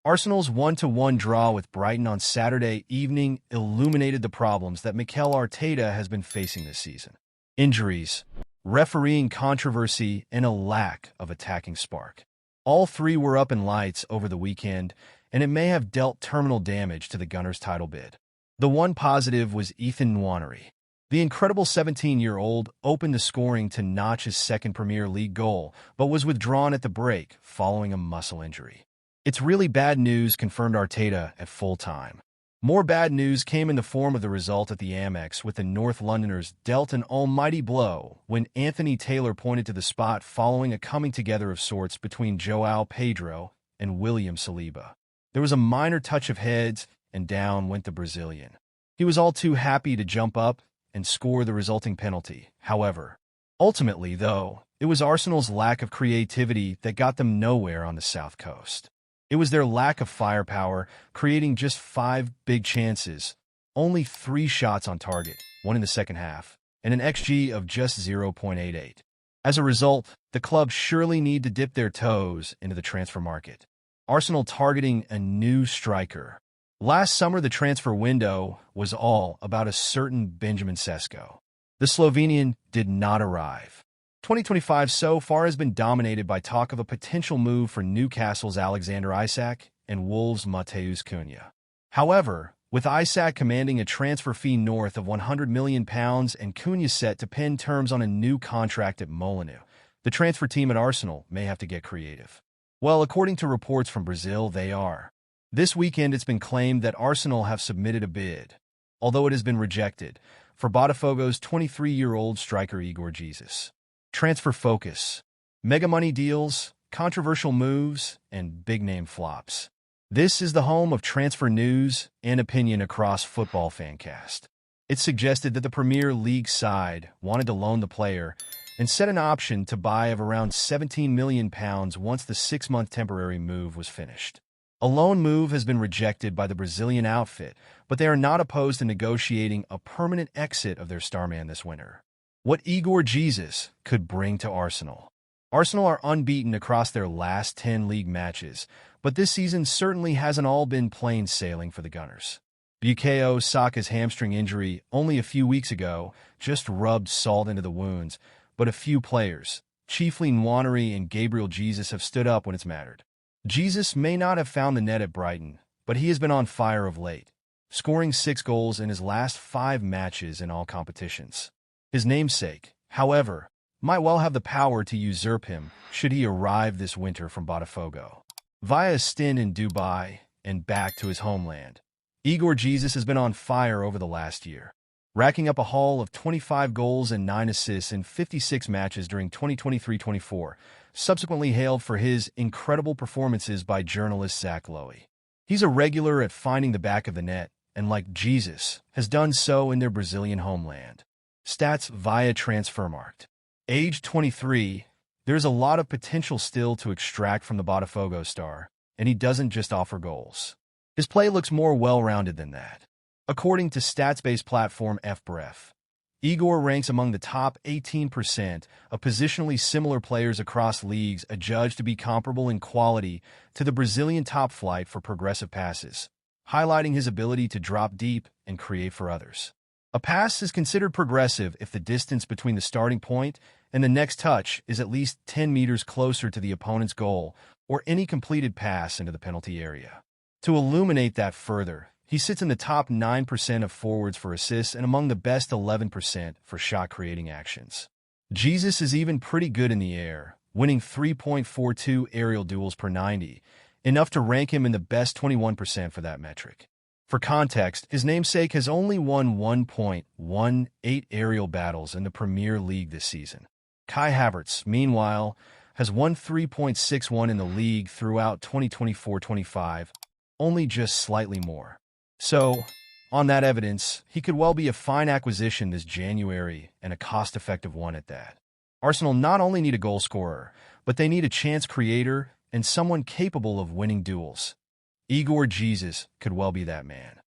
Arsenal's 1-1 draw with Brighton on Saturday evening illuminated the problems that Mikel Arteta has been facing this season. Injuries, refereeing controversy, and a lack of attacking spark. All three were up in lights over the weekend, and it may have dealt terminal damage to the Gunners' title bid. The one positive was Ethan Nwaneri. The incredible 17-year-old opened the scoring to notch his second Premier League goal, but was withdrawn at the break following a muscle injury. It's really bad news, confirmed Arteta at full-time. More bad news came in the form of the result at the Amex, with the North Londoners dealt an almighty blow when Anthony Taylor pointed to the spot following a coming-together of sorts between João Pedro and William Saliba. There was a minor touch of heads, and down went the Brazilian. He was all too happy to jump up and score the resulting penalty, however. Ultimately, though, it was Arsenal's lack of creativity that got them nowhere on the South Coast. It was their lack of firepower, creating just 5 big chances, only 3 shots on target, 1 in the second half, and an XG of just 0.88. As a result, the club surely need to dip their toes into the transfer market. Arsenal targeting a new striker. Last summer, the transfer window was all about a certain Benjamin Sesko. The Slovenian did not arrive. 2025 so far has been dominated by talk of a potential move for Newcastle's Alexander Isak and Wolves' Mateus Cunha. However, with Isak commanding a transfer fee north of £100 million and Cunha set to pen terms on a new contract at Molineux, the transfer team at Arsenal may have to get creative. Well, according to reports from Brazil, they are. This weekend it's been claimed that Arsenal have submitted a bid, although it has been rejected, for Botafogo's 23-year-old striker Igor Jesus. Transfer focus, mega money deals, controversial moves, and big-name flops. This is the home of transfer news and opinion across Football Fancast. It suggested that the Premier League side wanted to loan the player and set an option to buy of around £17 million once the 6-month temporary move was finished. A loan move has been rejected by the Brazilian outfit, but they are not opposed to negotiating a permanent exit of their starman this winter. What Igor Jesus could bring to Arsenal. Arsenal are unbeaten across their last 10 league matches, but this season certainly hasn't all been plain sailing for the Gunners. Bukayo Saka's hamstring injury only a few weeks ago just rubbed salt into the wounds, but a few players, chiefly Nwaneri and Gabriel Jesus, have stood up when it's mattered. Jesus may not have found the net at Brighton, but he has been on fire of late, scoring 6 goals in his last 5 matches in all competitions. His namesake, however, might well have the power to usurp him should he arrive this winter from Botafogo. Via a stint in Dubai and back to his homeland, Igor Jesus has been on fire over the last year, racking up a haul of 25 goals and 9 assists in 56 matches during 2023-24, subsequently hailed for his incredible performances by journalist Zach Lowy. He's a regular at finding the back of the net, and like Jesus, has done so in their Brazilian homeland. Stats via Transfermarkt. Age 23, there's a lot of potential still to extract from the Botafogo star, and he doesn't just offer goals. His play looks more well-rounded than that. According to stats-based platform FBref, Igor ranks among the top 18% of positionally similar players across leagues adjudged to be comparable in quality to the Brazilian top flight for progressive passes, highlighting his ability to drop deep and create for others. A pass is considered progressive if the distance between the starting point and the next touch is at least 10 meters closer to the opponent's goal or any completed pass into the penalty area. To illuminate that further, he sits in the top 9% of forwards for assists and among the best 11% for shot-creating actions. Jesus is even pretty good in the air, winning 3.42 aerial duels per 90, enough to rank him in the best 21% for that metric. For context, his namesake has only won 1.18 aerial battles in the Premier League this season. Kai Havertz, meanwhile, has won 3.61 in the league throughout 2024-25, only just slightly more. So, on that evidence, he could well be a fine acquisition this January, and a cost-effective one at that. Arsenal not only need a goal scorer, but they need a chance creator and someone capable of winning duels. Igor Jesus could well be that man.